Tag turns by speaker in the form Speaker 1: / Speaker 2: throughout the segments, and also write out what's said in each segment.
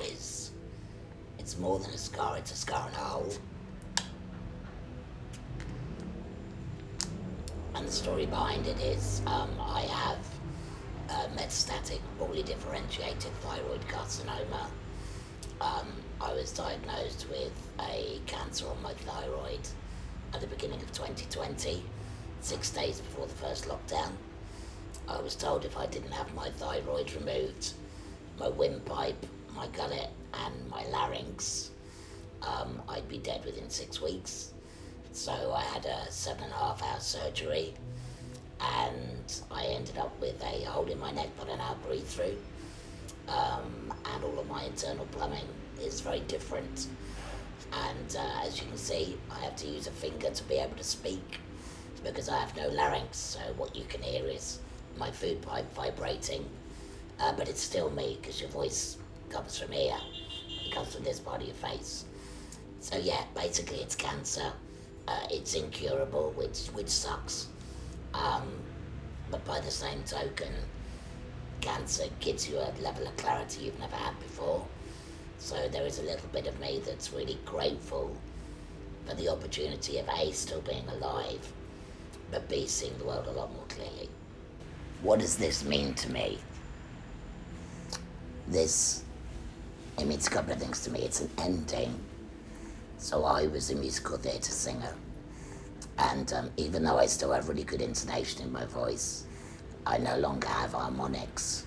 Speaker 1: it's more than a scar, it's a scar and a hole. And the story behind it is I have metastatic, poorly differentiated thyroid carcinoma. I was diagnosed with a cancer on my thyroid at the beginning of 2020, 6 days before the first lockdown. I was told if I didn't have my thyroid removed, my windpipe, my gullet and my larynx, I'd be dead within 6 weeks. So I had a 7.5-hour surgery, and I ended up with a hole in my neck that I now breathe through. And all of my internal plumbing is very different. And as you can see, I have to use a finger to be able to speak because I have no larynx. So what you can hear is my food pipe vibrating, but it's still me because your voice comes from here. It comes from this part of your face. So yeah, basically it's cancer. It's incurable, which sucks. But by the same token, cancer gives you a level of clarity you've never had before. So there is a little bit of me that's really grateful for the opportunity of A, still being alive, but B, seeing the world a lot more clearly. What does this mean to me? It means a couple of things to me. It's an ending. So I was a musical theatre singer, and even though I still have really good intonation in my voice, I no longer have harmonics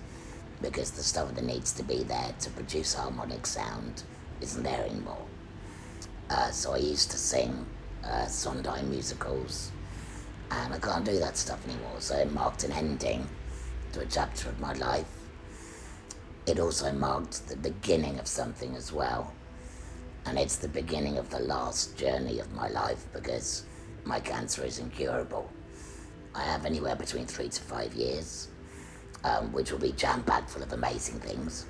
Speaker 1: because the stuff that needs to be there to produce harmonic sound isn't there anymore. So I used to sing Sondheim musicals, and I can't do that stuff anymore, so it marked an ending to a chapter of my life. It also marked the beginning of something as well. And it's the beginning of the last journey of my life because my cancer is incurable. I have anywhere between 3 to 5 years, which will be jam-packed full of amazing things.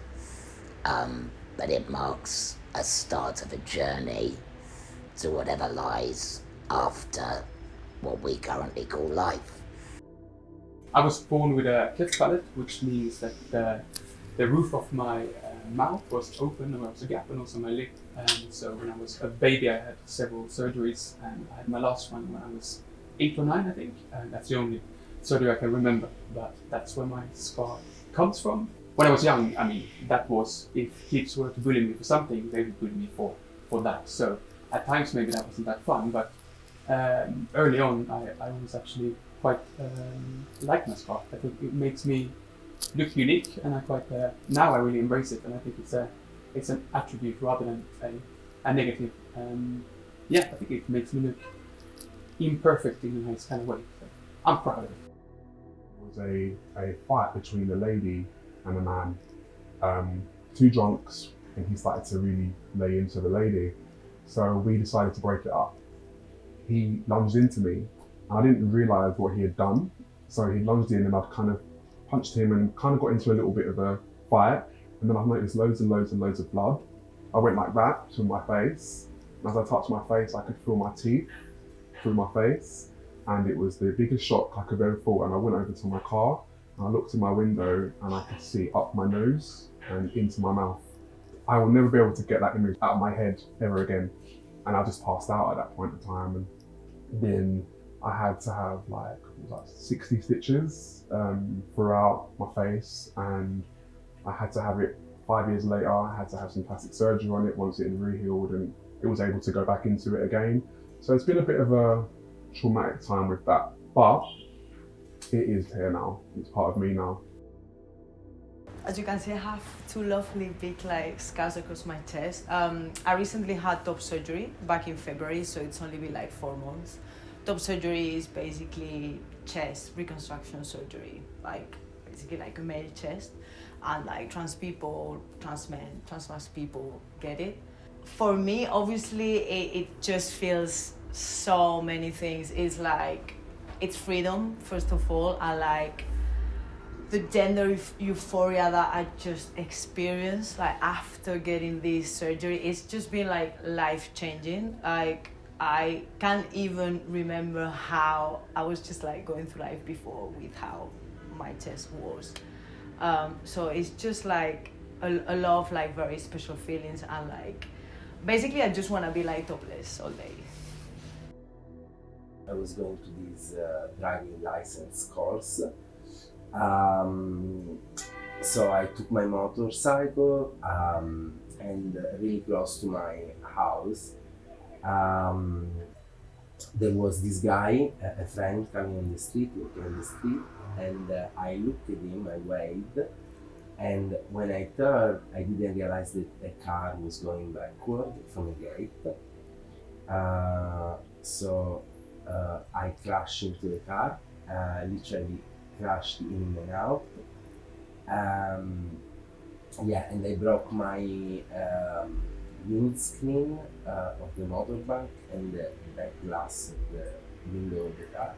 Speaker 1: But it marks a start of a journey to whatever lies after what we currently call life.
Speaker 2: I was born with a cleft palate, which means that the roof of my mouth was open and there was a gap, and also my lip. And so when I was a baby, I had several surgeries, and I had my last one when I was 8 or 9, I think. And that's the only surgery I can remember, but that's where my scar comes from. When I was young, I mean, that was, if kids were to bully me for something, they would bully me for that. So at times maybe that wasn't that fun, but early on I was actually quite like my scar. I think it makes me look unique, and I quite now I really embrace it, and I think it's an attribute rather than a negative. I think it makes me look imperfect in a nice kind of way. So I'm proud of it.
Speaker 3: It was a fight between a lady and a man. Two drunks, and he started to really lay into the lady. So we decided to break it up. He lunged into me, and I didn't realise what he had done. So he lunged in, and I'd kind of punched him and kind of got into a little bit of a fight. And then I noticed loads and loads and loads of blood. I went like that to my face. And as I touched my face, I could feel my teeth through my face. And it was the biggest shock I could ever feel. And I went over to my car, and I looked in my window, and I could see up my nose and into my mouth. I will never be able to get that image out of my head ever again. And I just passed out at that point in time. And then I had to have like 60 stitches throughout my face, and I had to have it 5 years later. I had to have some plastic surgery on it once it had re-healed, and it was able to go back into it again. So it's been a bit of a traumatic time with that, but it is here now. It's part of me now.
Speaker 4: As you can see, I have two lovely big scars across my chest. I recently had top surgery back in February, so it's only been 4 months. Top surgery is basically chest reconstruction surgery, basically a male chest, and trans people, trans men, trans people get it. For me, obviously, it just feels so many things. It's freedom, first of all. I like the gender euphoria that I just experienced after getting this surgery. It's just been life-changing. I can't even remember how I was just going through life before with how my chest was. So it's just a lot of like very special feelings, and like basically I just want to be like topless all day.
Speaker 5: I was going to this driving license course. So I took my motorcycle and really close to my house. There was this guy, a friend coming on the street, walking on the street, and I looked at him, I waved, and when I turned, I didn't realize that a car was going backward from a gate. So I crashed into the car, literally crashed in and out. Yeah, and I broke my windscreen of the motorbike and the back glass of the window of the car.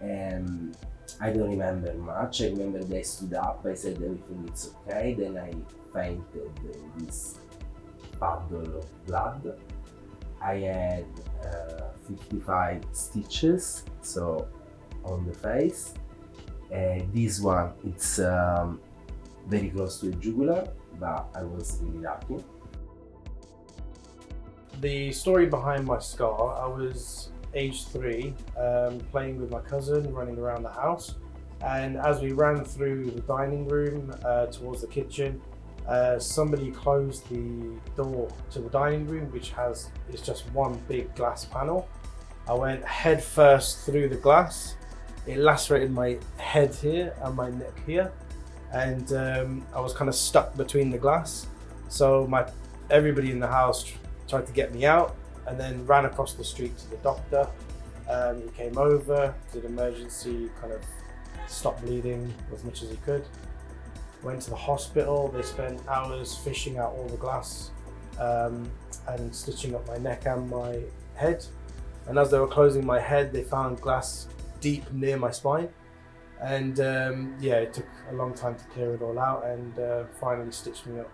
Speaker 5: And I don't remember much. I remember that I stood up, I said everything is okay, then I fainted in this puddle of blood. I had 55 stitches, so on the face. This one, it's very close to the jugular, but I was really lucky.
Speaker 6: The story behind my scar, I was age 3, playing with my cousin, running around the house, and as we ran through the dining room towards the kitchen, somebody closed the door to the dining room, which is just one big glass panel. I went head first through the glass. It lacerated my head here and my neck here, and I was kind of stuck between the glass. So everybody in the house tried to get me out, and then ran across the street to the doctor. He came over, did emergency, kind of stopped bleeding as much as he could. Went to the hospital. They spent hours fishing out all the glass and stitching up my neck and my head. And as they were closing my head, they found glass deep near my spine. And yeah, it took a long time to clear it all out, and finally stitched me up.